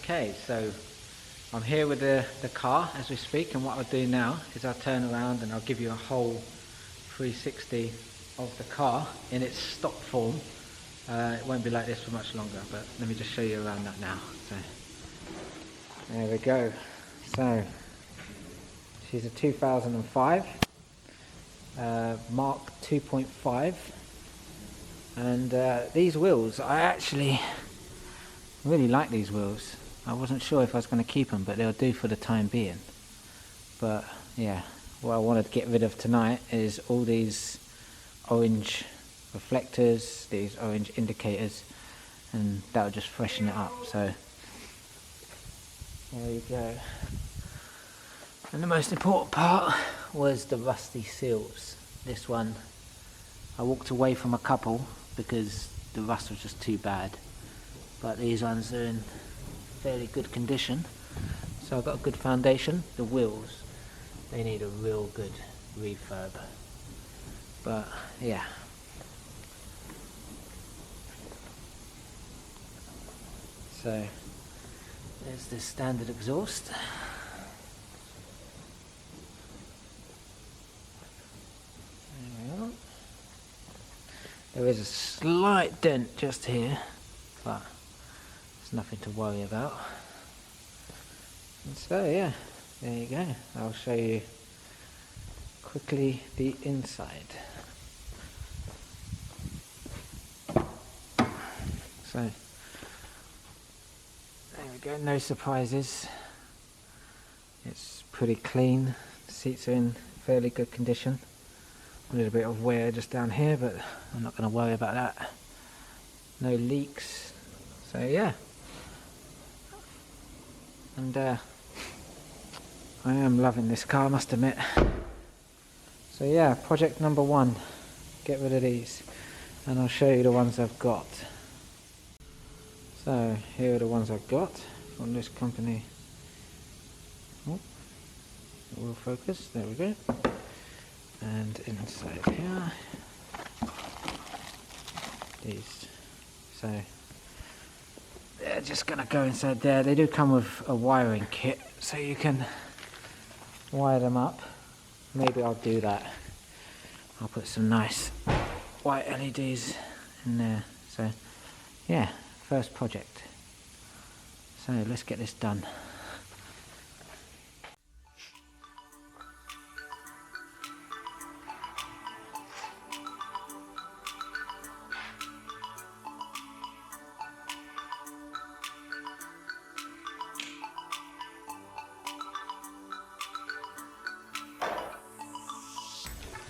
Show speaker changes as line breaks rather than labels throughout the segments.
Okay, so I'm here with the car as we speak, and what I'll do now is I'll turn around and I'll give you a whole 360 of the car in its stock form. It won't be like this for much longer, but let me just show you around that now. So there we go. So she's a 2005 Mark 2.5, and these wheels, I actually really like these wheels. I wasn't sure if I was going to keep them, but they'll do for the time being. But yeah, what I wanted to get rid of tonight is all these orange reflectors, these orange indicators, and that'll just freshen it up. So there you go. And the most important part was the rusty seals. This one, I walked away from a couple because the rust was just too bad, but these ones are in fairly good condition, so I've got a good foundation. The wheels, they need a real good refurb, but yeah. So there's the standard exhaust. There we are. There is a slight dent just here, but it's nothing to worry about. And so yeah, there you go. I'll show you quickly the inside. So there we go, no surprises. It's pretty clean. The seats are in fairly good condition. A little bit of wear just down here, but I'm not going to worry about that. No leaks. So yeah. And I am loving this car, I must admit. So yeah, project number one, get rid of these, and I'll show you the ones I've got. So here are the ones I've got from this company. Oh, it will focus, there we go. And inside here, these. So they're just gonna go inside there. They do come with a wiring kit, so you can wire them up. Maybe I'll do that. I'll put some nice white LEDs in there. So yeah, first project. So let's get this done.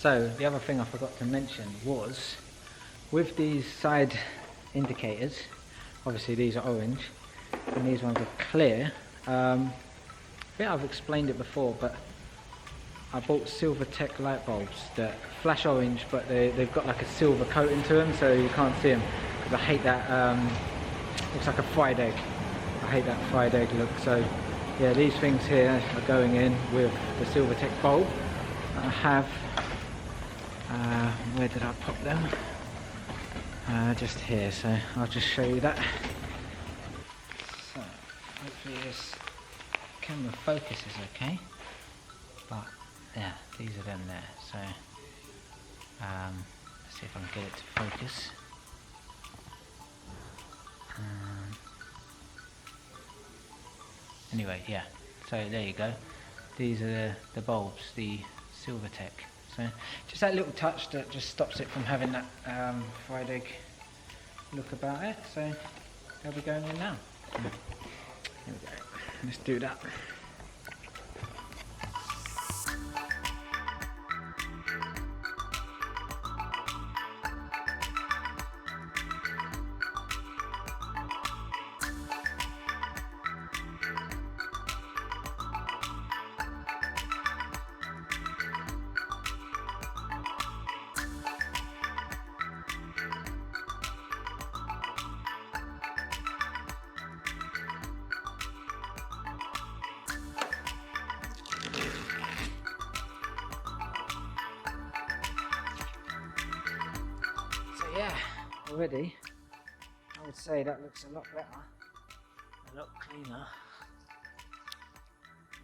So the other thing I forgot to mention was, with these side indicators, obviously these are orange and these ones are clear. I think I've explained it before, but I bought Silvertech light bulbs that flash orange, but they've got like a silver coating to them, so you can't see them, because I hate that, looks like a fried egg. I hate that fried egg look. So yeah, these things here are going in with the Silvertech bulb that I have. Where did I put them? Just here, so I'll just show you that. So hopefully this camera focus is okay, but yeah, these are them there. So let's see if I can get it to focus. Anyway, yeah, so there you go. These are the bulbs, the Silvertech. So just that little touch that just stops it from having that fried egg look about it. So they'll be going in now. Here we go. Let's do that. Yeah, already I would say that looks a lot better, a lot cleaner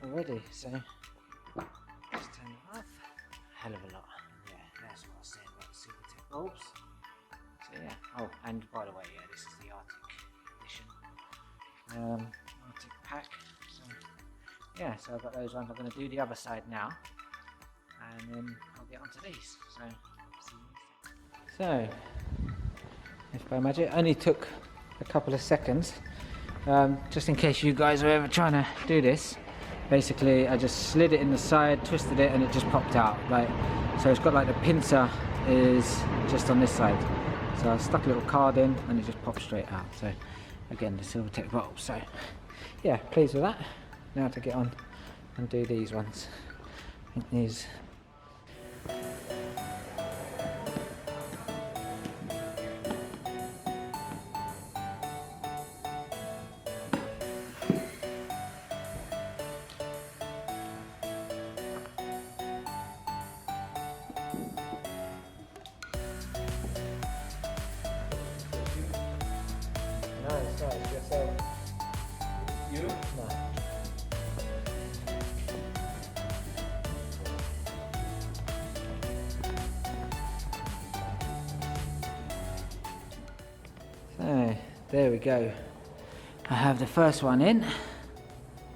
already, so just turn them off. Hell of a lot. Yeah, that's what I was saying about the Silvertech bulbs. So yeah, oh, and by the way, yeah, this is the Arctic edition, Arctic pack. So yeah, so I've got those ones. I'm going to do the other side now, and then I'll get onto these. So see you in a second. So, if by magic, it only took a couple of seconds. Just in case you guys are ever trying to do this, basically I just slid it in the side, twisted it, and it just popped out. Like, so it's got like the pincer is just on this side. So I stuck a little card in and it just popped straight out. So again, the Silvertech bulb. So yeah, pleased with that. Now to get on and do these ones. I think these. No, it's not, it's yourself. You? No. So, there we go. I have the first one in,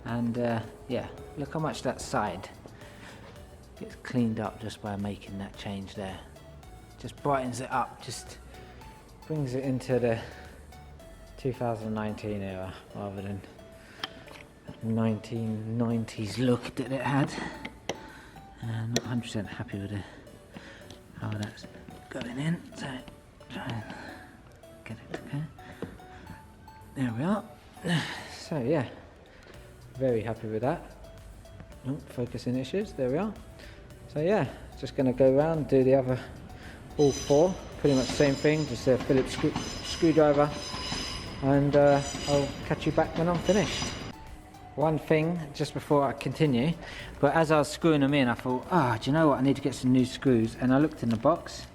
and yeah, look how much that side gets cleaned up just by making that change there. Just brightens it up, just brings it into the 2019 era rather than 1990s look that it had. I'm not 100% happy with how that's going in, so try and get it okay. There we are. So yeah, very happy with that. Oh, focusing issues, there we are. So yeah, just going to go around, do the other, all four, pretty much the same thing, just a Phillips screwdriver, and I'll catch you back when I'm finished. One thing just before I continue, but as I was screwing them in, I thought, do you know what, I need to get some new screws, and I looked in the box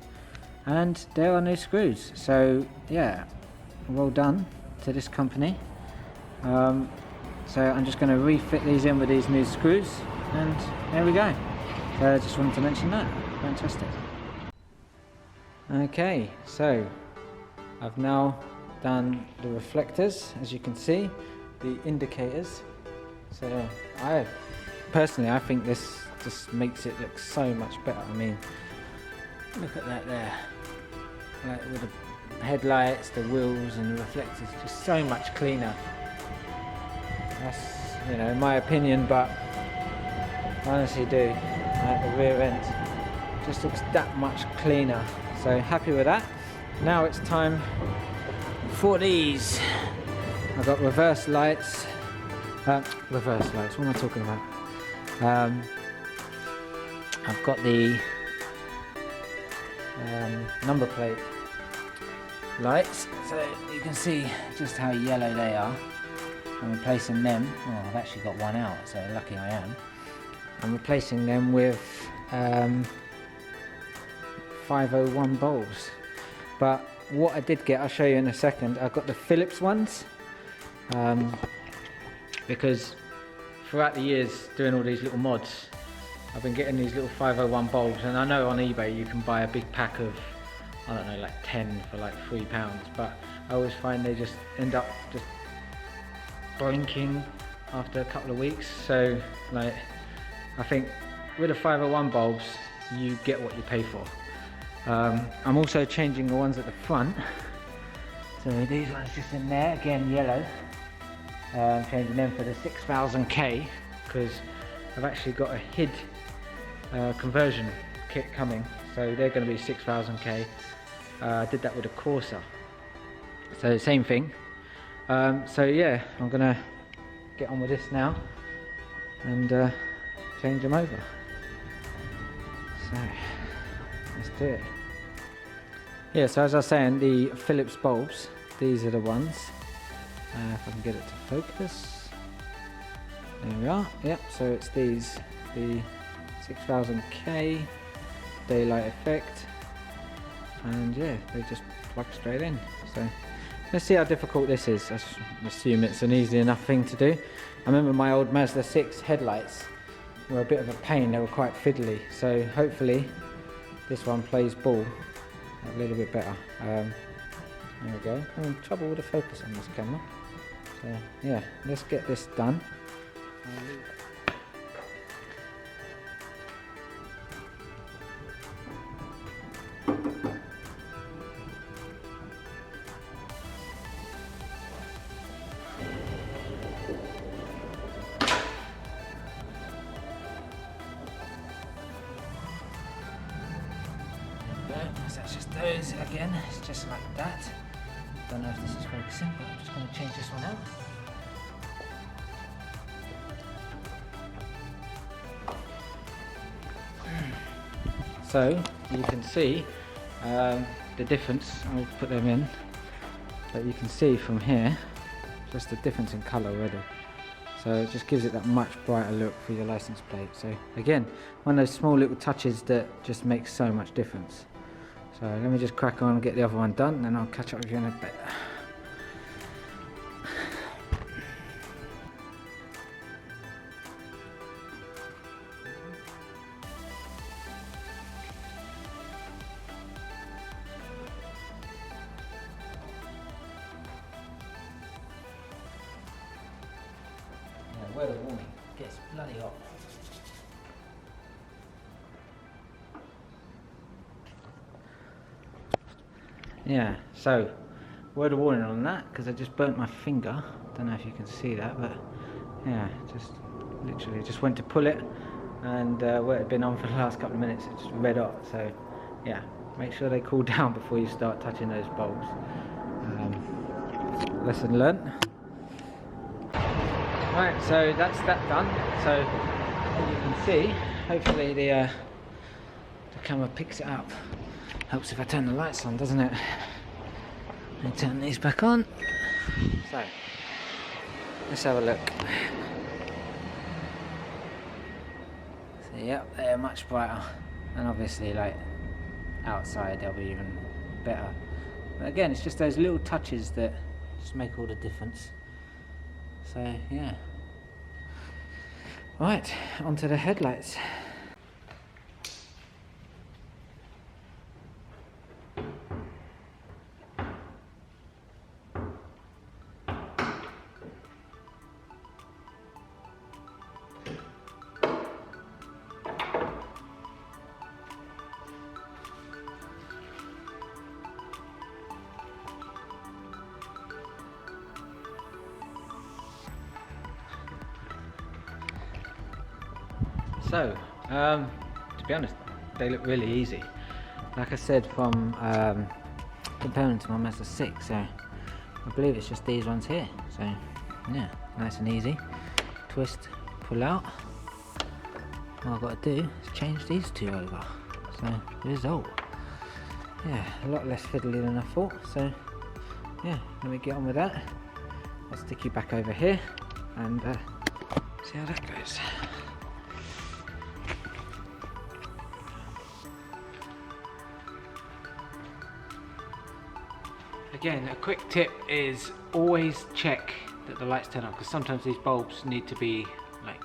and there are new screws. So yeah, well done to this company. So I'm just going to refit these in with these new screws, and there we go. So I just wanted to mention that. Fantastic. Okay, so I've now done the reflectors, as you can see, the indicators. So I think this just makes it look so much better. I mean, look at that there, like with the headlights, the wheels and the reflectors, just so much cleaner. That's, you know, in my opinion, but I honestly do. Like the rear end just looks that much cleaner. So happy with that. Now it's time for these. I've got reverse lights. Reverse lights, what am I talking about? I've got the number plate lights, so you can see just how yellow they are. I'm replacing them. Oh, I've actually got one out, so lucky I am. I'm replacing them with 501 bulbs. But what I did get, I'll show you in a second. I got the Philips ones, because throughout the years doing all these little mods, I've been getting these little 501 bulbs, and I know on eBay you can buy a big pack of, I don't know, like 10 for like £3, but I always find they just end up just blinking after a couple of weeks. So like, I think with the 501 bulbs you get what you pay for. I'm also changing the ones at the front, so these ones just in there, again yellow. I'm changing them for the 6000K because I've actually got a HID conversion kit coming, so they're going to be 6000K. I did that with a Corsa, so same thing. So yeah, I'm gonna get on with this now and change them over. So let's do it. Yeah, so as I was saying, the Philips bulbs, these are the ones. If I can get it to focus. There we are. Yep, so it's these, the 6000K daylight effect, and yeah, they just plug straight in. So let's see how difficult this is. I assume it's an easy enough thing to do. I remember my old Mazda 6 headlights were a bit of a pain, they were quite fiddly, so hopefully this one plays ball a little bit better. There we go. I'm in trouble with the focus on this camera. So yeah, let's get this done. So that's just those again, it's just like that. Don't know if this is focusing, but I'm just going to change this one out. So you can see the difference. I'll put them in, but you can see from here just the difference in colour already. So it just gives it that much brighter look for your license plate. So again, one of those small little touches that just makes so much difference. So let me just crack on and get the other one done, and then I'll catch up with you in a bit. Yeah, word of warning, it gets bloody hot. Yeah, so word of warning on that, because I just burnt my finger. Don't know if you can see that, but yeah, just literally just went to pull it, and where it had been on for the last couple of minutes, it just red hot. So yeah, make sure they cool down before you start touching those bulbs. Lesson learnt. Right, so that's that done. So as you can see, hopefully the camera picks it up. Helps if I turn the lights on, doesn't it? And turn these back on. So let's have a look. So yep, they're much brighter, and obviously like outside they'll be even better. But again, it's just those little touches that just make all the difference. So yeah. Right, onto the headlights. So, to be honest, they look really easy. Like I said, from comparing to my Mazda 6, so I believe it's just these ones here. So, yeah, nice and easy. Twist, pull out. All I've got to do is change these two over. So, result. Yeah, a lot less fiddly than I thought. So, yeah, let me get on with that. I'll stick you back over here and see how that goes. Again, a quick tip is always check that the lights turn on, because sometimes these bulbs need to be like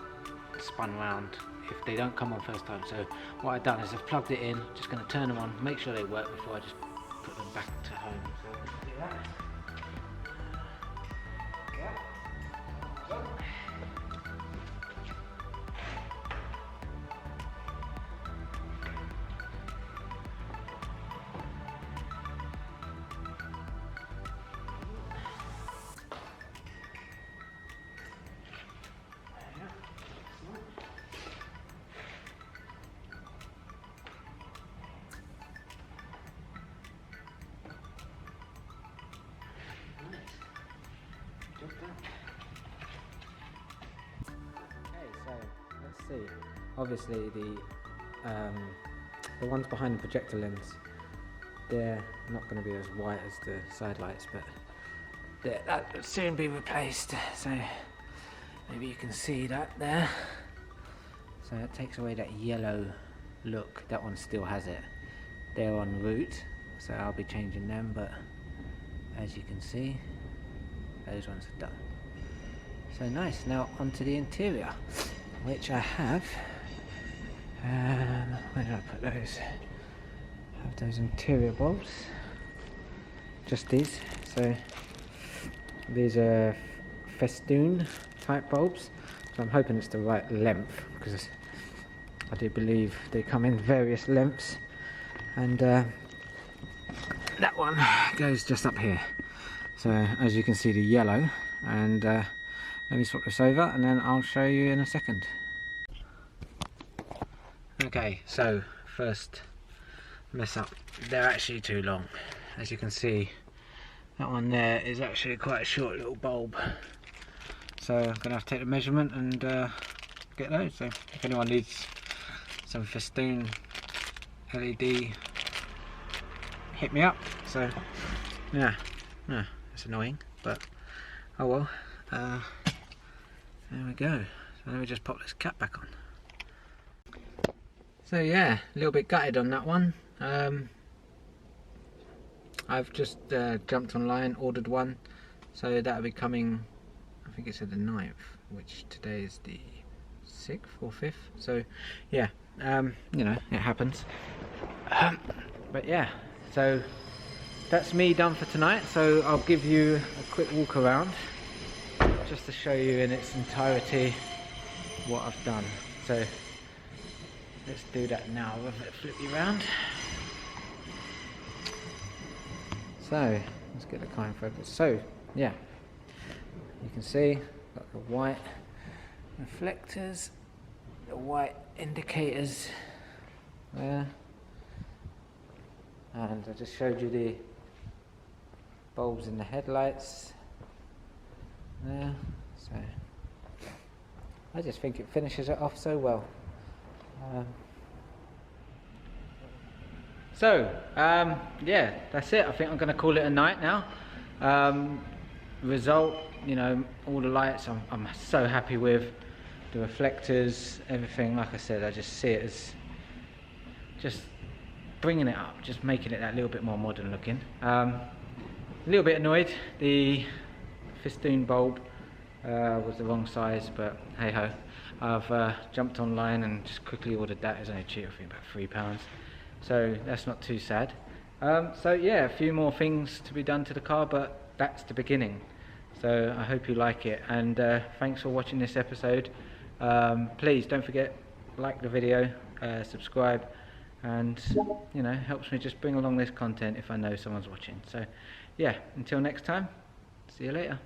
spun round if they don't come on first time. So what I've done is I've plugged it in, just going to turn them on, make sure they work before I just put them back to home. So let's do that. See, obviously the ones behind the projector lens, they're not going to be as white as the side lights, but that will soon be replaced. So maybe you can see that there. So it takes away that yellow look. That one still has it. They're en route, so I'll be changing them. But as you can see, those ones are done. So nice. Now onto the interior, which I have. Where did I put those? I have those interior bulbs. Just these. So these are festoon type bulbs. So I'm hoping it's the right length, because I do believe they come in various lengths. And that one goes just up here. So as you can see, the yellow. And let me swap this over and then I'll show you in a second. Okay, so first mess up, they're actually too long. As you can see, that one there is actually quite a short little bulb. So I'm going to have to take the measurement and get those. So if anyone needs some festoon LED, hit me up. So yeah, it's annoying, but oh well. There we go. So let me just pop this cap back on. So yeah, a little bit gutted on that one. I've just jumped online, ordered one, so that'll be coming, I think it's at the 9th, which today is the 6th or 5th. So yeah, you know, it happens. But yeah, so that's me done for tonight. So I'll give you a quick walk around just to show you in its entirety what I've done. So let's do that now. We'll flip you around. So let's get the car in focus. So yeah, you can see got the white reflectors, the white indicators there, and I just showed you the bulbs in the headlights there. So I just think it finishes it off so well. Yeah, that's it. I think I'm going to call it a night now. Result, you know, all the lights I'm so happy with, the reflectors, everything. Like I said, I just see it as just bringing it up, just making it that little bit more modern looking. A little bit annoyed the festoon bulb was the wrong size, but hey ho. I've jumped online and just quickly ordered that. It's only cheap, I think about £3, so that's not too sad. So yeah, a few more things to be done to the car, but that's the beginning. So I hope you like it, and thanks for watching this episode. Please don't forget, like the video, subscribe, and you know, helps me just bring along this content if I know someone's watching. So yeah, until next time, see you later.